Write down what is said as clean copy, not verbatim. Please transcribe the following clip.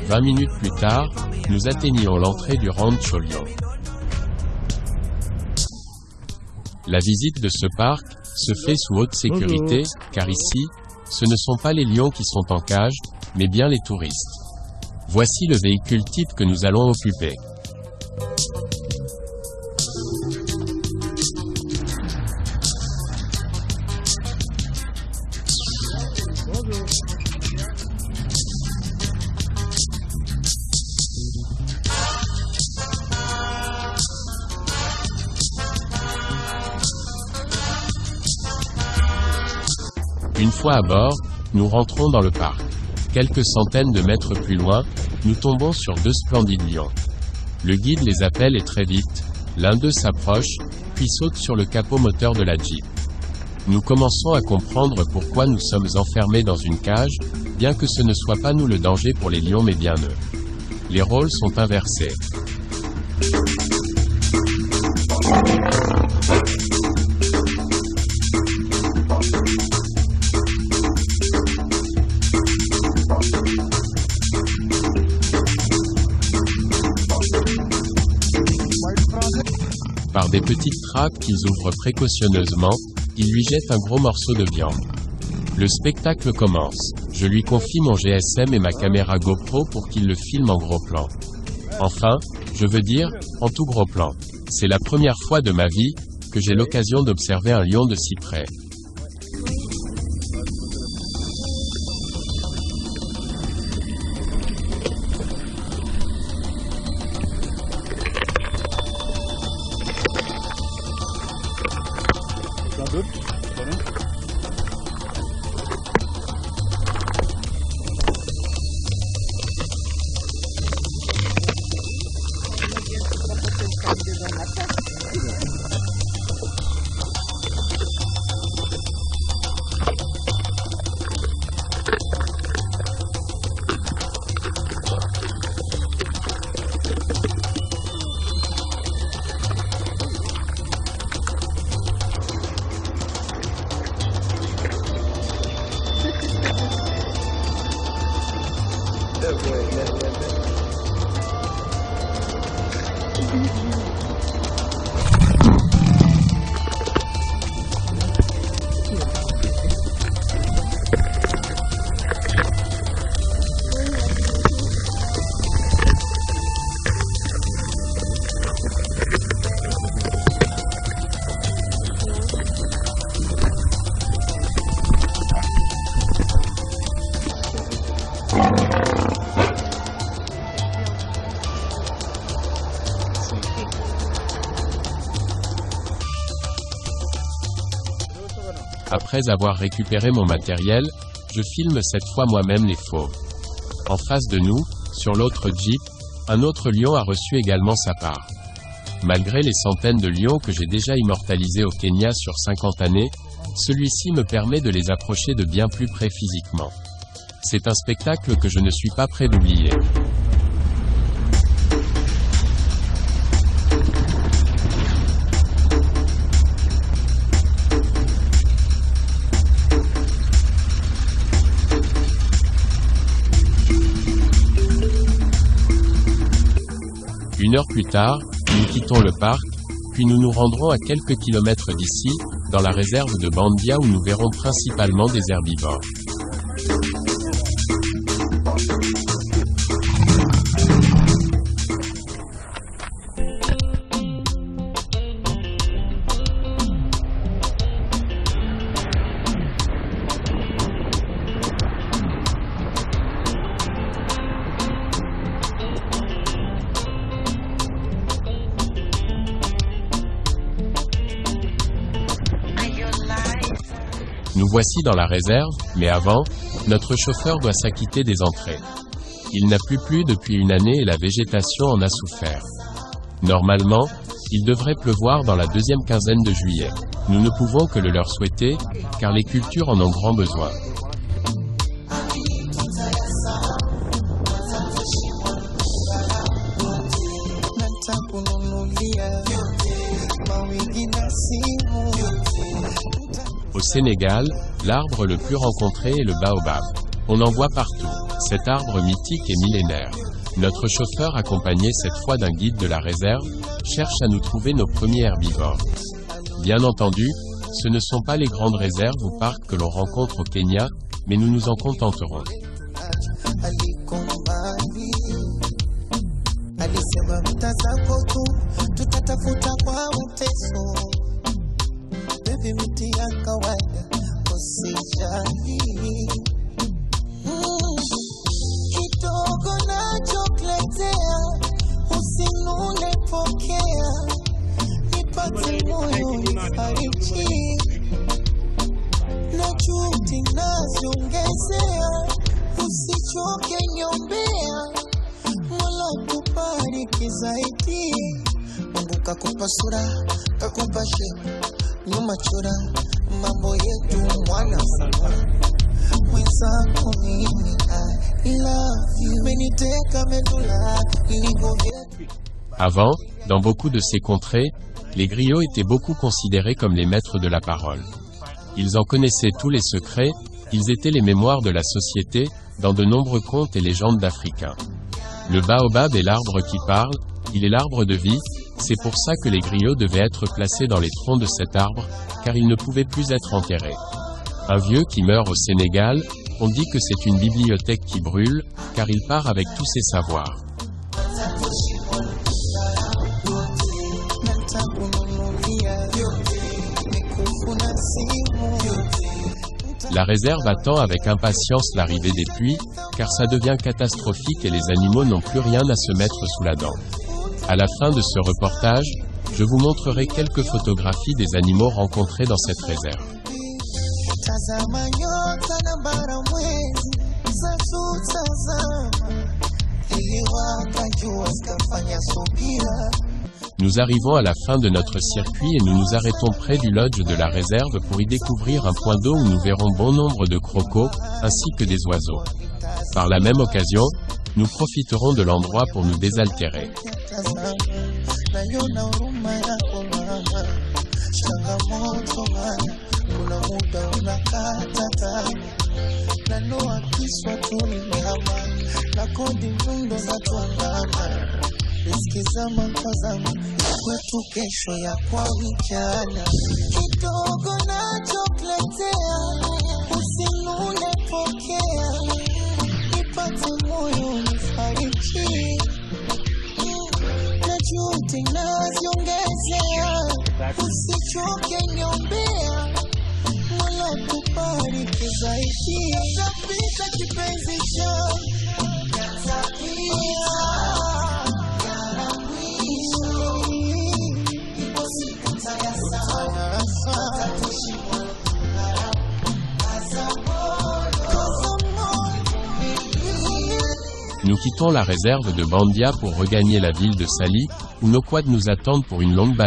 20 minutes plus tard, nous atteignions l'entrée du Rancho Lion. La visite de ce parc se fait sous haute sécurité, car ici, ce ne sont pas les lions qui sont en cage, mais bien les touristes. Voici le véhicule type que nous allons occuper. Une fois à bord, nous rentrons dans le parc. Quelques centaines de mètres plus loin, nous tombons sur deux splendides lions. Le guide les appelle et très vite, l'un d'eux s'approche, puis saute sur le capot moteur de la Jeep. Nous commençons à comprendre pourquoi nous sommes enfermés dans une cage, bien que ce ne soit pas nous le danger pour les lions mais bien eux. Les rôles sont inversés. Par des petites trappes qu'ils ouvrent précautionneusement, ils lui jettent un gros morceau de viande. Le spectacle commence. Je lui confie mon GSM et ma caméra GoPro pour qu'il le filme en gros plan. Enfin, je veux dire, en tout gros plan. C'est la première fois de ma vie que j'ai l'occasion d'observer un lion de si près. Après avoir récupéré mon matériel, je filme cette fois moi-même les fauves. En face de nous, sur l'autre Jeep, un autre lion a reçu également sa part. Malgré les centaines de lions que j'ai déjà immortalisés au Kenya sur 50 années, celui-ci me permet de les approcher de bien plus près physiquement. C'est un spectacle que je ne suis pas prêt d'oublier. Une heure plus tard, nous quittons le parc, puis nous nous rendrons à quelques kilomètres d'ici, dans la réserve de Bandia où nous verrons principalement des herbivores. Nous voici dans la réserve, mais avant, notre chauffeur doit s'acquitter des entrées. Il n'a plus plu depuis une année et la végétation en a souffert. Normalement, il devrait pleuvoir dans la deuxième quinzaine de juillet. Nous ne pouvons que le leur souhaiter, car les cultures en ont grand besoin. Au Sénégal, l'arbre le plus rencontré est le baobab. On en voit partout. Cet arbre mythique est millénaire. Notre chauffeur, accompagné cette fois d'un guide de la réserve, cherche à nous trouver nos premiers herbivores. Bien entendu, ce ne sont pas les grandes réserves ou parcs que l'on rencontre au Kenya, mais nous nous en contenterons. Avant, dans beaucoup de ces contrées, les griots étaient beaucoup considérés comme les maîtres de la parole. Ils en connaissaient tous les secrets, ils étaient les mémoires de la société, dans de nombreux contes et légendes d'Africains. Le baobab est l'arbre qui parle, il est l'arbre de vie, c'est pour ça que les griots devaient être placés dans les troncs de cet arbre, car ils ne pouvaient plus être enterrés. Un vieux qui meurt au Sénégal, on dit que c'est une bibliothèque qui brûle, car il part avec tous ses savoirs. La réserve attend avec impatience l'arrivée des pluies, car ça devient catastrophique et les animaux n'ont plus rien à se mettre sous la dent. À la fin de ce reportage, je vous montrerai quelques photographies des animaux rencontrés dans cette réserve. Nous arrivons à la fin de notre circuit et nous nous arrêtons près du lodge de la réserve pour y découvrir un point d'eau où nous verrons bon nombre de crocos, ainsi que des oiseaux. Par la même occasion, nous profiterons de l'endroit pour nous désaltérer. Nous quittons la réserve de Bandia pour regagner la ville de Sali, où nos quads nous attendent pour une longue balade.